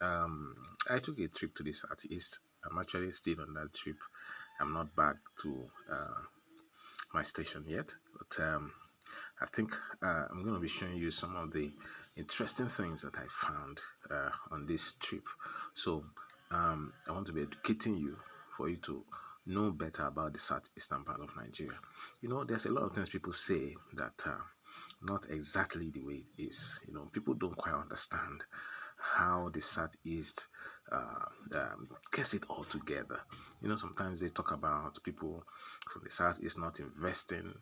I took a trip to the southeast. I'm actually still on that trip. I'm not back to my station yet, but I think I'm going to be showing you some of the interesting things that I found on this trip. So I want to be educating you for you to know better about the southeastern part of Nigeria. You know, there's a lot of things people say that not exactly the way it is. You know, people don't quite understand how the southeast gets it all together. You know, sometimes they talk about people from the southeast not investing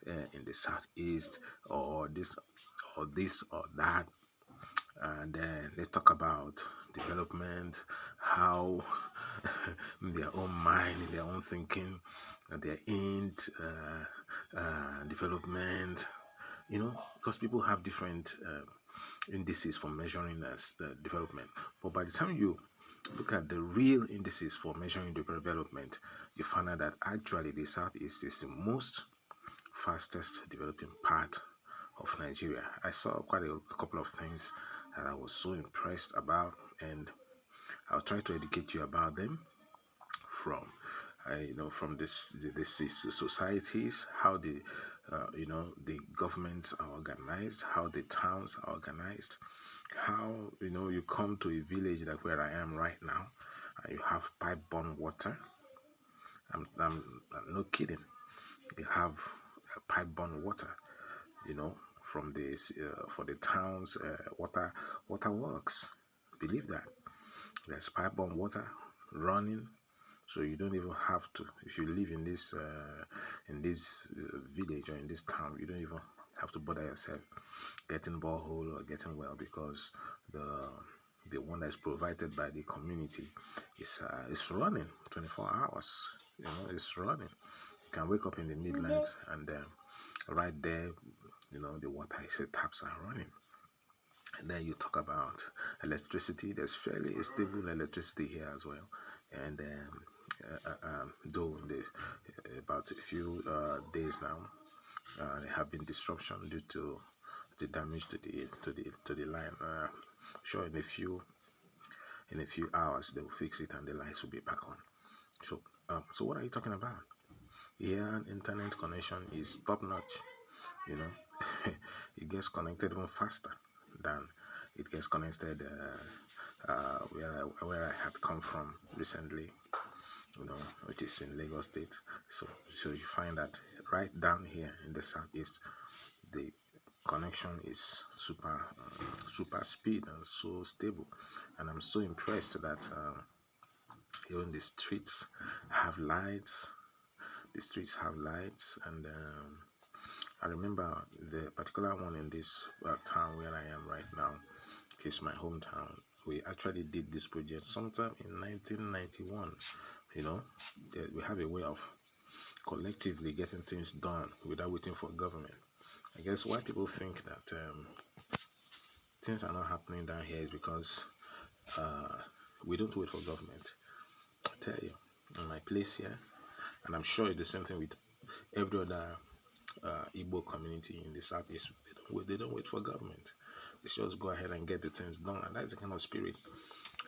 in the southeast, or this or that, and then they talk about development, how in their own mind, in their own thinking, they're in development. You know, because people have different indices for measuring development. But by the time you look at the real indices for measuring the development, you find out that actually the southeast is the most fastest developing part of Nigeria. I saw quite a couple of things that I was so impressed about, and I'll try to educate you about them from from this societies, how the the governments are organized, how the towns are organized, how you come to a village like where I am right now, and you have pipe-borne water. I'm no kidding. You have pipe-borne water, from this for the towns water works. Believe that there's pipe-borne water running, so you don't even have to. If you live in this village or in this town, you don't even have to bother yourself getting borehole or getting well, because the one that's provided by the community is running 24 hours. It's running. You can wake up in the midnight and right there, the water is taps are running. And then you talk about electricity. There's fairly stable electricity here as well. And though about a few days now, there have been disruption due to the damage to the line. Sure, in a few hours they will fix it and the lights will be back on. So what are you talking about? Here, internet connection is top notch. You know, it gets connected even faster than it gets connected where I had come from recently, which is in Lagos State. So you find that right down here in the southeast, the connection is super speed and so stable, and I'm so impressed that even the streets have lights. The streets have lights, and I remember the particular one in this town where I am right now, which is my hometown. We actually did this project sometime in 1991. We have a way of collectively getting things done without waiting for government. I guess why people think that things are not happening down here is because we don't wait for government. I tell you, in my place here, and I'm sure it's the same thing with every other Igbo community in the southeast. They don't wait for government. They just go ahead and get the things done, and that's the kind of spirit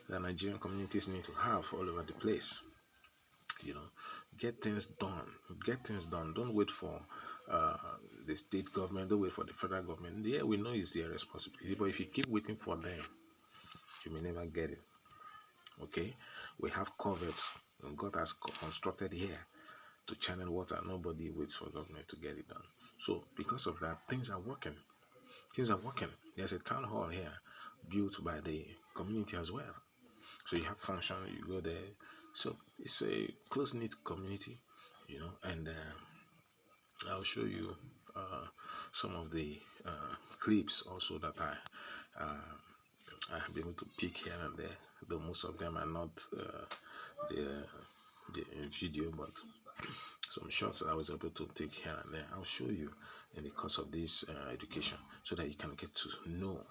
that Nigerian communities need to have all over the place. Get things done. Get things done. Don't wait for the state government. Don't wait for the federal government. Yeah, we know it's their responsibility, but if you keep waiting for them, you may never get it. Okay, we have culverts God has constructed here to channel water. Nobody waits for government to get it done. So because of that, things are working. Things are working. There's a town hall here built by the community as well. So you have function, you go there. So it's a close-knit community, and I'll show you some of the clips also that I have been able to pick here and there, though most of them are not the video, but some shots that I was able to take here and there. I'll show you in the course of this education, so that you can get to know,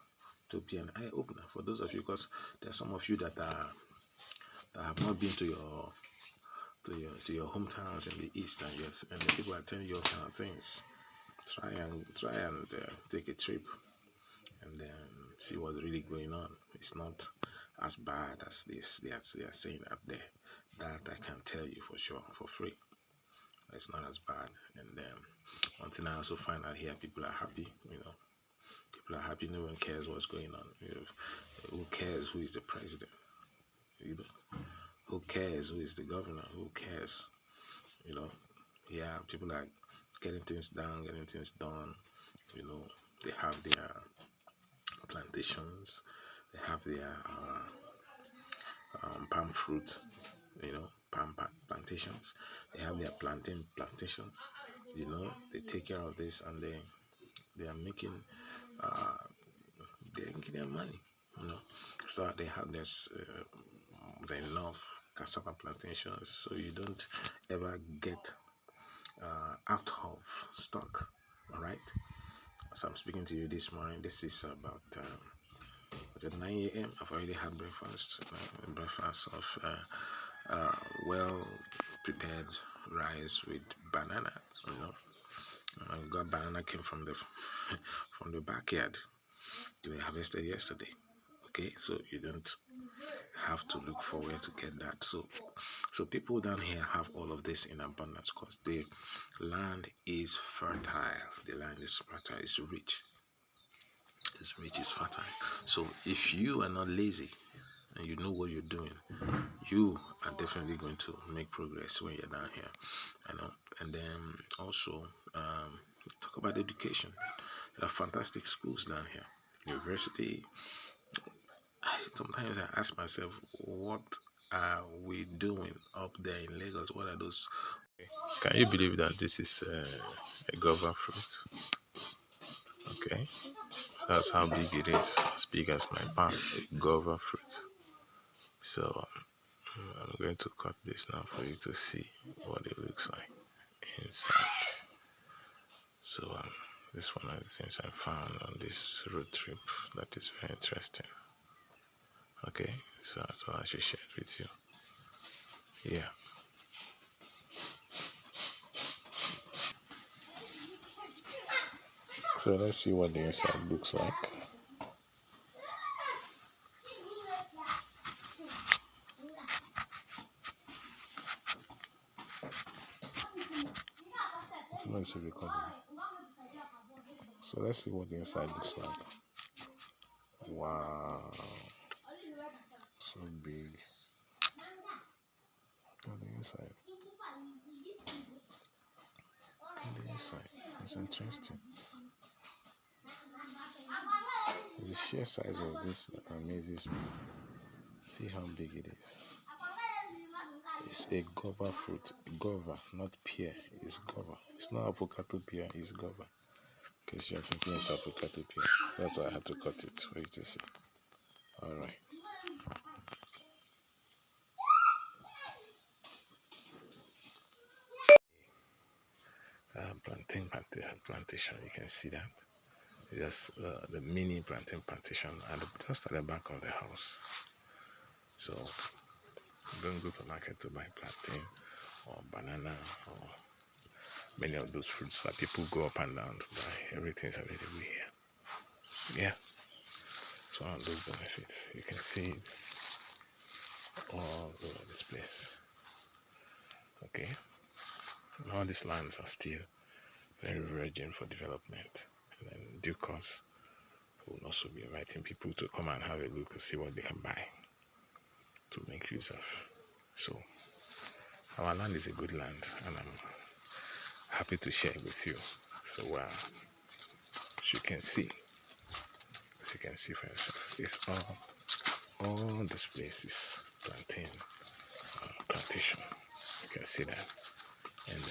to be an eye opener for those of you, because there are some of you that have not been to your hometowns in the east, and the people are telling you all kind of things. Try and take a trip and then see what's really going on. It's not as bad as this they are saying out there. That I can tell you for sure, for free. It's not as bad. And one thing I also find out here, people are happy. People are happy. No one cares what's going on. Who cares who is the president? Who cares who is the governor? Who cares? Yeah, people are getting things done, getting things done. They have their plantations, they have their palm fruit, palm plantations, they have their plantain plantations. They take care of this, and they are making their money. So they have this enough cassava plantations, so you don't ever get out of stock. All right. As I'm speaking to you this morning, this is about at 9 a.m. I've already had breakfast. Breakfast of well prepared rice with banana. I've got banana came from the from the backyard. They were harvested yesterday. Okay, so you don't have to look for where to get that. So people down here have all of this in abundance because the land is fertile. The land is fertile. It's rich. It's rich. It's fertile. So if you are not lazy and you know what you're doing, you are definitely going to make progress when you're down here. And then also talk about education. There are fantastic schools down here. University. Sometimes I ask myself, what are we doing up there in Lagos? What are those? Can you believe that this is a guava fruit? Okay, that's how big it is. As big as my palm, a guava fruit. So I'm going to cut this now for you to see what it looks like inside. So this one of the things I found on this road trip that is very interesting. Okay, so I thought I should share it with you. Yeah. So let's see what the inside looks like. So let's see recording. So let's see what the inside looks like. Wow, so big. Look at the inside. Look at the inside. It's interesting. The sheer size of this that amazes me. See how big it is. It's a guava fruit. Guava, not pear. It's guava. It's not avocado pear. It's guava. In case you're thinking it's avocado pear. That's why I had to cut it for you to see. All right. Plantation. You can see that. Just the mini plantain plantation just at the back of the house. So don't go to market to buy plantain or banana or many of those fruits that people go up and down to buy. Everything's available here. Yeah, it's one of those benefits. You can see it all over this place. Okay, and all these lands are still very virgin for development. And then in due course, we'll also be inviting people to come and have a look and see what they can buy to make use of. So our land is a good land, and I'm happy to share it with you. So as you can see for yourself, it's all this place is plantain plantation. You can see that, and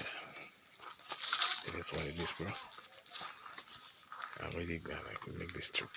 it is what it is, bro. I'm really glad I could make this trip.